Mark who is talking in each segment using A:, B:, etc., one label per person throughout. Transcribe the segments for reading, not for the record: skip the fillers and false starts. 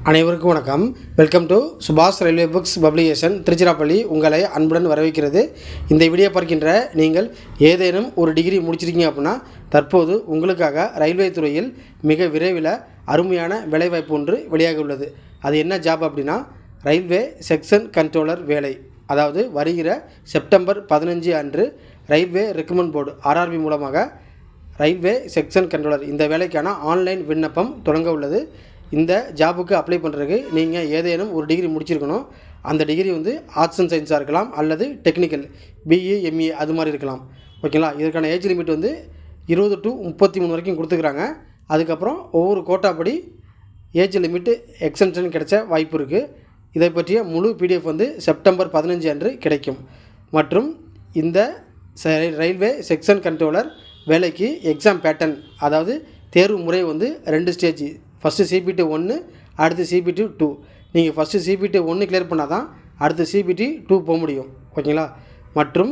A: அனைவருக்கும் வணக்கம். Welcome to சுபாஷ் ரயில்வே புக்ஸ் பப்ளிகேஷன் திருச்சிராப்பள்ளி. உங்களை அன்புடன் வரவேற்கிறது. இந்த வீடியோ பார்க்கின்ற நீங்கள் ஏதேனும் ஒரு டிகிரி முடிச்சிருக்கீங்க அப்படின்னா தற்போது உங்களுக்காக ரயில்வே துறையில் மிக விரைவில் அருமையான வேலைவாய்ப்பு ஒன்று வெளியாக உள்ளது. அது என்ன ஜாப் அப்படின்னா ரயில்வே செக்ஷன் கண்ட்ரோலர் வேலை. அதாவது வருகிற செப்டம்பர் 15 அன்று ரயில்வே ரெக்ரூட்மெண்ட் போர்டு RRB மூலமாக ரயில்வே செக்ஷன் கண்ட்ரோலர் இந்த வேலைக்கான ஆன்லைன் விண்ணப்பம் தொடங்க உள்ளது. இந்த ஜாபுக்கு அப்ளை பண்ணுறதுக்கு நீங்கள் ஏதேனும் ஒரு டிகிரி முடிச்சிருக்கணும். அந்த டிகிரி ஆர்ட்ஸ் அண்ட் சயின்ஸாக இருக்கலாம் அல்லது டெக்னிக்கல் BE ME அது மாதிரி இருக்கலாம். ஓகேங்களா. இதற்கான ஏஜ் லிமிட் 20 to 33 வரைக்கும் கொடுத்துக்கிறாங்க. அதுக்கப்புறம் ஒவ்வொரு கோட்டாப்படி ஏஜ் லிமிட்டு எக்ஸ்டென்ஷன் கிடைச்ச வாய்ப்பு இருக்குது. இதை பற்றிய முழு PDF செப்டம்பர் 15 அன்று கிடைக்கும். மற்றும் இந்த ரயில்வே செக்ஷன் கண்ட்ரோலர் வேலைக்கு எக்ஸாம் பேட்டர்ன், அதாவது தேர்வு முறை 2 ஸ்டேஜ். ஃபஸ்ட்டு CPT 1, அடுத்து CPT 2. நீங்கள் ஃபஸ்ட்டு CPT 1 கிளியர் பண்ணால் தான் அடுத்து CPT 2 போக முடியும். ஓகேங்களா. மற்றும்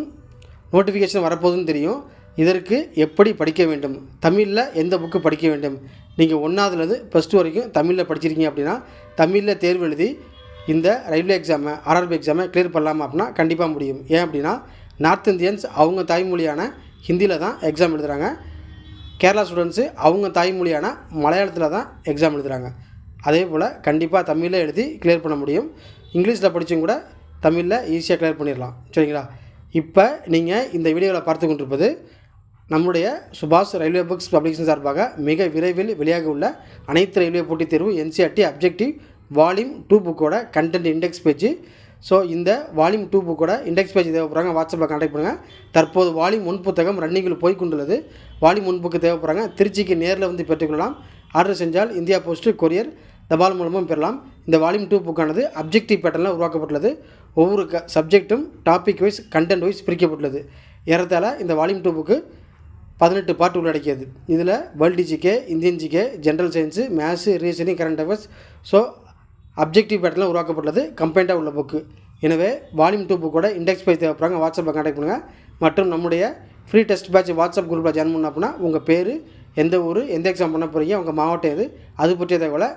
A: நோட்டிஃபிகேஷன் வரப்போகுதுன்னு தெரியும். இதற்கு எப்படி படிக்க வேண்டும், தமிழில் எந்த புக்கு படிக்க வேண்டும். நீங்கள் 1ஆவதுலேருந்து +2 வரைக்கும் தமிழில் படிச்சிருக்கீங்க அப்படின்னா தமிழில் தேர்வு எழுதி இந்த ரயில்வே எக்ஸாமை RRB எக்ஸாமை கிளியர் பண்ணலாமா அப்படின்னா கண்டிப்பாக முடியும். ஏன் அப்படின்னா நார்த் இந்தியன்ஸ் அவங்க தாய்மொழியான ஹிந்தியில் தான் எக்ஸாம் எழுதுகிறாங்க. கேரளா ஸ்டூடெண்ட்ஸு அவங்க தாய்மொழியான மலையாளத்தில் தான் எக்ஸாம் எழுதுகிறாங்க. அதே போல் கண்டிப்பாக தமிழில் எழுதி கிளியர் பண்ண முடியும். இங்கிலீஷில் படித்தும் கூட தமிழில் ஈஸியாக கிளியர் பண்ணிடலாம். சரிங்களா. இப்போ நீங்கள் இந்த வீடியோவில் பார்த்து கொண்டிருப்பது நம்முடைய சுபாஷ் ரயில்வே புக்ஸ் பப்ளிகேஷன் சார்பாக மிக விரைவில் வெளியாக உள்ள அனைத்து ரயில்வே போட்டித் தேர்வு NCERT அப்ஜெக்டிவ் வால்யூம் 2 புக்கோட கண்டென்ட் இண்டெக்ஸ் பேஜ். ஸோ இந்த வால்யூம் 2 புக்கோட இண்டெக்ஸ் பேஜ் தேவைப்படுறாங்க, வாட்ஸ்அப்பில் கான்டாக்ட் பண்ணுங்கள். தற்போது வால்யூம் 1 புத்தகம் ரன்னிங்கில் போய் கொண்டுள்ளது. வால்யூம் 1 புக்கு தேவைப்படுறாங்க. திருச்சிக்கு நேரில் பெற்றுக்கொள்ளலாம். ஆர்டர் செஞ்சால் இந்தியா போஸ்ட்டு கொரியர் தபால் மூலமும் பெறலாம். இந்த வால்யூம் 2 புக்கானது அப்ஜெக்டிவ் பேட்டர்னில் உருவாக்கப்பட்டுள்ளது. ஒவ்வொரு சப்ஜெக்ட்டும் டாபிக் வைஸ் கண்டென்ட் வைஸ் பிரிக்கப்பட்டுள்ளது. ஏறத்தாழ இந்த வால்யூம் 2 புக்கு 18 பார்ட் உள்ளடக்கியது. இதில் world GK, Indian GK, general science, maths, reasoning, current affairs, so objective பேட்டர்னில் உருவாக்கப்பட்டுள்ளது. கம்பைண்டாக உள்ள புக்கு. எனவே வால்யூம் 2 புக்கோட இண்டெக்ஸ் பேஜ் தேவைப்படுறாங்க, வாட்ஸ்அப்பில் கான்டாக்ட் பண்ணுங்கள். மற்றும் நம்முடைய ஃப்ரீ டெஸ்ட் பேட்ச் வாட்ஸ்அப் குரூப்பில் ஜாயின் பண்ண அப்படின்னா உங்கள் பேர், எந்த ஊர், எந்த எக்ஸாம் பண்ண போகிறீங்க, உங்கள் மாவட்டம் எது, அது பற்றிய தகவலை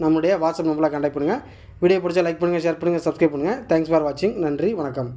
A: நம்முடைய வாட்ஸ்அப் நம்பரில் கான்டாக்ட் பண்ணுங்கள். வீடியோ பிடிச்சா லைக் பண்ணுங்கள், ஷேர் பண்ணுங்கள், சப்ஸ்கிரைப் பண்ணுங்கள். தேங்க்ஸ் ஃபார் வாட்சிங். நன்றி, வணக்கம்.